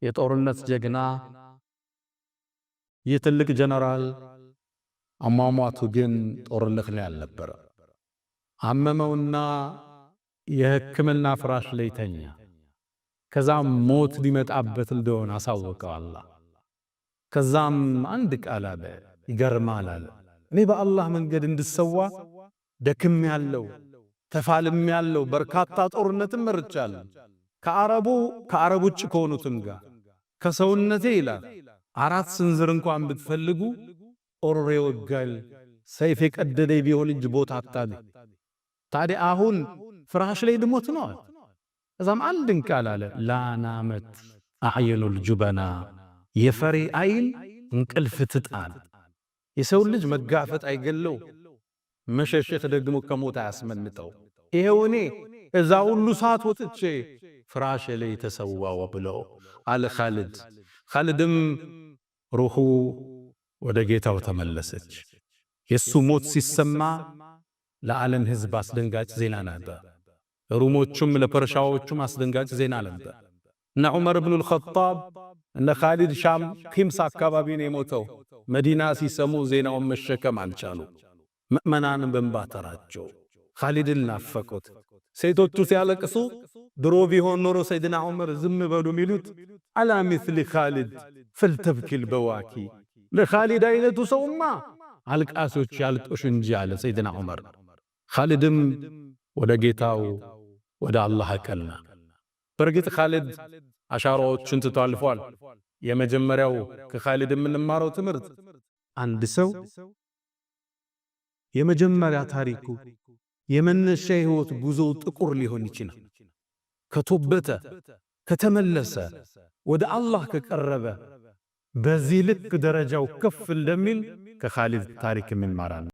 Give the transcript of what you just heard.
የጦርነት ጀግና የትልቅ ጀነራል አሟሟቱ ግን ጦርነት ላይ አልነበረ። አመመውና የሕክምና ፍራሽ ላይ ተኛ። ከዛም ሞት ሊመጣበት እንደሆነ አሳወቀው አላህ። ከዛም አንድ ቃል አለ፣ ይገርማል አለ። እኔ በአላህ መንገድ እንድሰዋ ደክም ያለው ተፋልም ያለው በርካታ ጦርነትን መርጫለሁ። ከአረብ ውጭ ከሆኑትም ጋር ከሰውነቴ ይላል 4 ስንዝር እንኳን ብትፈልጉ ጦር ይወጋል፣ ሰይፍ የቀደደ ቢሆን እንጂ ቦታ አጣል። ታዲያ አሁን ፍራሽ ላይ ልሞት ነው። እዛም አንድን ቃል አለ፣ ላናመት አዕየኑል ጁበና፣ የፈሪ አይን እንቅልፍ ትጣል። የሰው ልጅ መጋፈጥ አይገለው፣ መሸሸት ደግሞ ከሞት አያስመልጠው። ይሄው እኔ እዛ ሁሉ ሰዓት ወጥቼ ፍራሽ ላይ ተሰዋው ብለው አለ ኻሊድ። ኻሊድም ሩሁ ወደ ጌታው ተመለሰች። የሱ ሞት ሲሰማ ለዓለም ሕዝብ አስደንጋጭ ዜና ነበር። ሩሞቹም ለፐርሻዎቹም አስደንጋጭ ዜና ነበር። እነ ዑመር ብኑ አልኸጣብ እነ ኻሊድ ሻም ኺምስ አካባቢ ነው የሞተው። መዲና ሲሰሙ ዜናውን መሸከም አልቻሉ። ምእመናን በእንባ ተራቸው። ኻሊድን ናፈቁት። ሴቶቹ ሲያለቅሱ ድሮ ቢሆን ኖሮ ሰይድና ዑመር ዝም በሉ ሚሉት አላ ሚስሊ ኻሊድ ፈልተብኪል በዋኪ፣ ለኻሊድ አይነቱ ሰውማ አልቃሶች ያልጦሽ እንጂ አለ ሰይድና ዑመር። ኻሊድም ወደ ጌታው ወደ አላህ አቀና። በርግጥ ኻሊድ አሻራዎችን ትቶ አልፏል። የመጀመሪያው ከኻሊድ የምንማረው ትምህርት አንድ ሰው የመጀመሪያ ታሪኩ የመነሻ ህይወት ጉዞ ጥቁር ሊሆን ይችላል። ከተወበተ ከተመለሰ ወደ አላህ ከቀረበ በዚህ ልክ ደረጃው ከፍ እንደሚል ከኻሊድ ታሪክ እንማራለን።